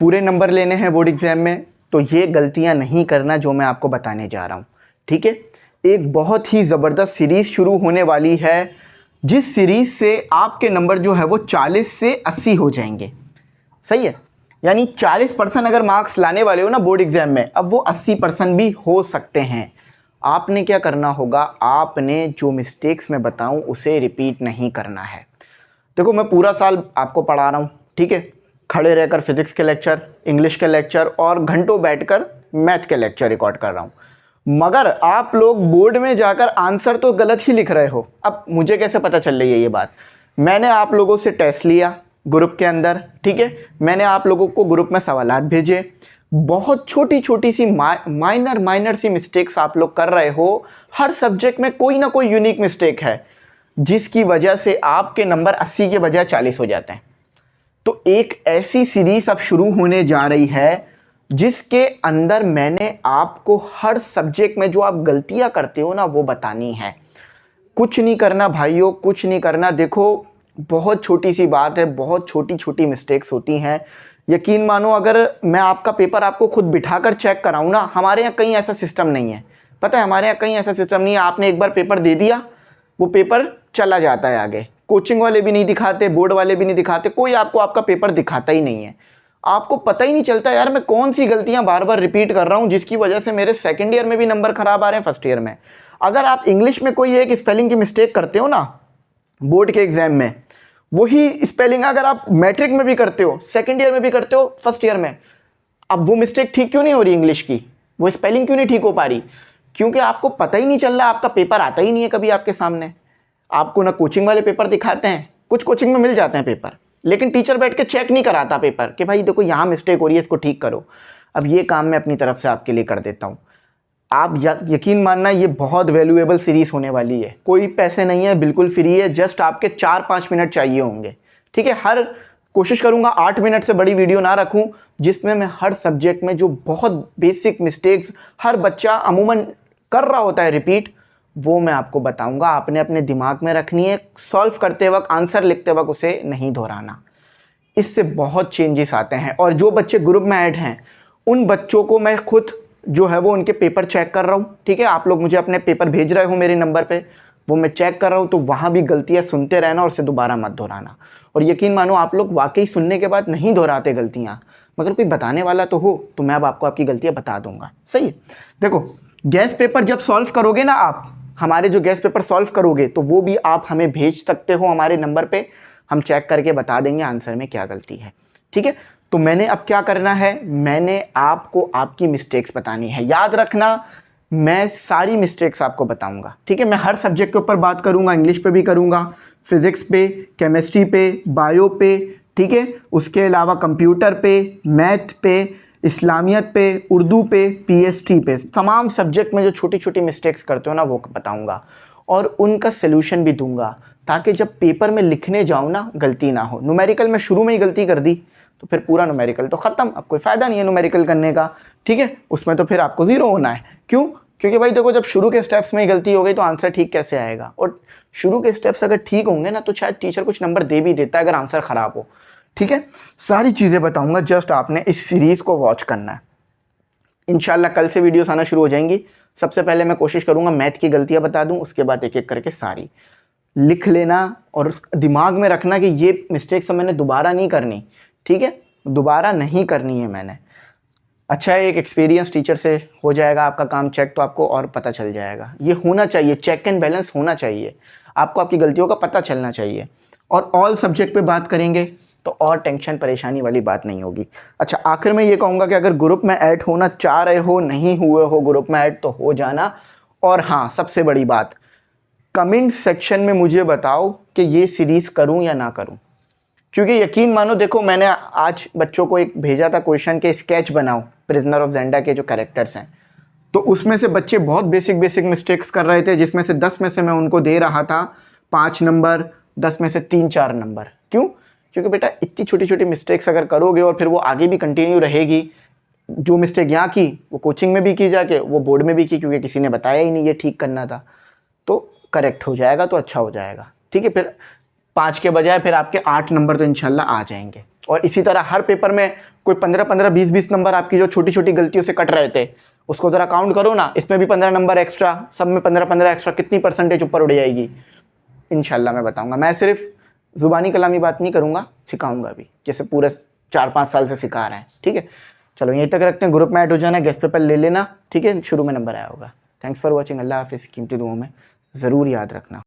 पूरे नंबर लेने हैं बोर्ड एग्जाम में, तो ये गलतियां नहीं करना जो मैं आपको बताने जा रहा हूँ। ठीक है, एक बहुत ही ज़बरदस्त सीरीज़ शुरू होने वाली है, जिस सीरीज़ से आपके नंबर जो है वो 40 से 80 हो जाएंगे। सही है, यानी 40% अगर मार्क्स लाने वाले हो ना बोर्ड एग्जाम में, अब वो 80% भी हो सकते हैं। आपने क्या करना होगा, आपने जो मिस्टेक्स मैं बताऊं उसे रिपीट नहीं करना है। देखो, मैं पूरा साल आपको पढ़ा रहा हूँ, ठीक है, खड़े रहकर फिजिक्स के लेक्चर, इंग्लिश के लेक्चर और घंटों बैठकर मैथ के लेक्चर रिकॉर्ड कर रहा हूँ, मगर आप लोग बोर्ड में जाकर आंसर तो गलत ही लिख रहे हो। अब मुझे कैसे पता चल रही है ये बात? मैंने आप लोगों से टेस्ट लिया ग्रुप के अंदर, ठीक है, मैंने आप लोगों को ग्रुप में सवालात भेजे, बहुत छोटी छोटी सी माइनर सी मिस्टेक्स आप लोग कर रहे हो। हर सब्जेक्ट में कोई ना कोई यूनिक मिस्टेक है, जिसकी वजह से आपके नंबर 80 के बजाय 40 हो जाते हैं। तो एक ऐसी सीरीज अब शुरू होने जा रही है, जिसके अंदर मैंने आपको हर सब्जेक्ट में जो आप गलतियां करते हो ना वो बतानी है। कुछ नहीं करना भाइयों, कुछ नहीं करना। देखो, बहुत छोटी सी बात है, बहुत छोटी छोटी मिस्टेक्स होती हैं। यकीन मानो, अगर मैं आपका पेपर आपको खुद बिठाकर चेक कराऊं ना, हमारे यहाँ कहीं ऐसा सिस्टम नहीं है। पता है, हमारे यहाँ कहीं ऐसा सिस्टम नहीं है। आपने एक बार पेपर दे दिया, वो पेपर चला जाता है आगे। कोचिंग वाले भी नहीं दिखाते, बोर्ड वाले भी नहीं दिखाते, कोई आपको आपका पेपर दिखाता ही नहीं है। आपको पता ही नहीं चलता यार मैं कौन सी गलतियां बार बार रिपीट कर रहा हूं, जिसकी वजह से मेरे सेकंड ईयर में भी नंबर खराब आ रहे हैं, फर्स्ट ईयर में। अगर आप इंग्लिश में कोई एक स्पेलिंग की मिस्टेक करते हो ना बोर्ड के एग्जाम में, वही स्पेलिंग अगर आप मैट्रिक में भी करते हो, सेकंड ईयर में भी करते हो, फर्स्ट ईयर में, अब वो मिस्टेक ठीक क्यों नहीं हो रही इंग्लिश की? वो स्पेलिंग क्यों नहीं ठीक हो पा रही? क्योंकि आपको पता ही नहीं चल रहा, आपका पेपर आता ही नहीं है कभी आपके सामने। आपको ना कोचिंग वाले पेपर दिखाते हैं, कुछ कोचिंग में मिल जाते हैं पेपर, लेकिन टीचर बैठ के चेक नहीं कराता पेपर कि भाई देखो यहाँ मिस्टेक हो रही है, इसको ठीक करो। अब ये काम मैं अपनी तरफ से आपके लिए कर देता हूँ। आप यकीन मानना, ये बहुत वैल्यूएबल सीरीज होने वाली है। कोई पैसे नहीं है, बिल्कुल फ्री है, जस्ट आपके 4-5 मिनट चाहिए होंगे। ठीक है, हर कोशिश करूंगा 8 मिनट से बड़ी वीडियो ना रखूं, जिसमें मैं हर सब्जेक्ट में जो बहुत बेसिक मिस्टेक्स हर बच्चा अमूमन कर रहा होता है रिपीट, वो मैं आपको बताऊंगा। आपने अपने दिमाग में रखनी है, सॉल्व करते वक्त, आंसर लिखते वक्त उसे नहीं दोहराना। इससे बहुत चेंजेस आते हैं। और जो बच्चे ग्रुप में ऐड हैं, उन बच्चों को मैं खुद जो है वो उनके पेपर चेक कर रहा हूँ। ठीक है, आप लोग मुझे अपने पेपर भेज रहे हो मेरे नंबर पे, वो मैं चेक कर रहा हूँ, तो वहाँ भी गलतियाँ सुनते रहना और उसे दोबारा मत दोहराना। और यकीन मानो, आप लोग वाकई सुनने के बाद नहीं दोहराते गलतियाँ, मगर कोई बताने वाला तो हो, तो मैं अब आपको आपकी गलतियाँ बता दूंगा। सही है, देखो, गैस पेपर जब सॉल्व करोगे ना आप, हमारे जो गैस पेपर सॉल्व करोगे, तो वो भी आप हमें भेज सकते हो हमारे नंबर पे, हम चेक करके बता देंगे आंसर में क्या गलती है। ठीक है, तो मैंने अब क्या करना है, मैंने आपको आपकी मिस्टेक्स बतानी है। याद रखना, मैं सारी मिस्टेक्स आपको बताऊंगा। ठीक है, मैं हर सब्जेक्ट के ऊपर बात करूंगा, इंग्लिश पे भी करूंगा, फिजिक्स पे, केमिस्ट्री पे, बायो पे, ठीक है, उसके अलावा कंप्यूटर पे, मैथ पे, इस्लामियत पे, उर्दू पे, पीएसटी पे, तमाम सब्जेक्ट में जो छोटी छोटी मिस्टेक्स करते हो ना वो बताऊंगा, और उनका सलूशन भी दूंगा, ताकि जब पेपर में लिखने जाऊँ ना गलती ना हो। न्यूमेरिकल में शुरू में ही गलती कर दी तो फिर पूरा न्यूमेरिकल तो ख़त्म, अब कोई फ़ायदा नहीं है न्यूमेरिकल करने का। ठीक है, उसमें तो फिर आपको ज़ीरो होना है। क्यों? क्योंकि भाई देखो, जब शुरू के स्टेप्स में ही गलती हो गई तो आंसर ठीक कैसे आएगा? और शुरू के स्टेप्स अगर ठीक होंगे ना, तो शायद टीचर कुछ नंबर दे भी देता है अगर आंसर ख़राब हो। ठीक है, सारी चीज़ें बताऊँगा, जस्ट आपने इस सीरीज़ को वॉच करना है। इंशाल्लाह कल से वीडियोस आना शुरू हो जाएंगी। सबसे पहले मैं कोशिश करूँगा मैथ की गलतियाँ बता दूँ, उसके बाद एक एक करके सारी लिख लेना और दिमाग में रखना कि ये मिस्टेक सब मैंने दोबारा नहीं करनी। ठीक है, दोबारा नहीं करनी है मैंने। अच्छा है, एक एक्सपीरियंस टीचर से हो जाएगा आपका काम चेक, तो आपको और पता चल जाएगा। ये होना चाहिए, चेक एंड बैलेंस होना चाहिए, आपको आपकी गलतियों का पता चलना चाहिए। और ऑल सब्जेक्ट पे बात करेंगे तो और टेंशन परेशानी वाली बात नहीं होगी। अच्छा, आखिर में ये कहूँगा कि अगर ग्रुप में ऐड होना चाह रहे हो, नहीं हुए हो ग्रुप में ऐड, तो हो जाना। और हाँ, सबसे बड़ी बात, कमेंट सेक्शन में मुझे बताओ कि ये सीरीज़ करूं या ना करूं। क्योंकि यकीन मानो, देखो, मैंने आज बच्चों को एक भेजा था क्वेश्चन के स्केच बनाओ प्रिजनर ऑफ जेंडा के जो कैरेक्टर्स हैं, तो उसमें से बच्चे बहुत बेसिक मिस्टेक्स कर रहे थे, जिसमें से 10 में से मैं उनको दे रहा था 5 नंबर, 10 में से 3-4 नंबर। क्यों? क्योंकि बेटा, इतनी छोटी छोटी मिस्टेक्स अगर करोगे और फिर वो आगे भी कंटिन्यू रहेगी, जो मिस्टेक यहाँ की वो कोचिंग में भी की जाके, वो बोर्ड में भी की, क्योंकि किसी ने बताया ही नहीं ये ठीक करना था, तो करेक्ट हो जाएगा, तो अच्छा हो जाएगा। ठीक है, फिर 5 के बजाय फिर आपके 8 नंबर तो इंशाल्लाह आ जाएंगे। और इसी तरह हर पेपर में कोई 15-15, 20-20 नंबर आपकी जो छोटी छोटी गलतियों से कट रहे थे, उसको ज़रा काउंट करो ना, इसमें भी 15 नंबर एक्स्ट्रा, सब में 15-15 एक्स्ट्रा, कितनी परसेंटेज ऊपर उड़ जाएगी। इंशाल्लाह मैं बताऊंगा। मैं सिर्फ ज़ुबानी कलामी बात नहीं करूंगा, सिखाऊंगा भी, जैसे पूरे 4-5 साल से सिखा रहे हैं। ठीक है, चलो यहीं तक रखते हैं। ग्रुप में ऐड हो जाना, गेस्ट पेपर ले लेना। ठीक है, शुरू में नंबर आया होगा। Thanks for watching. अल्लाह हाफिज़। कीमती दुआओं में ज़रूर याद रखना।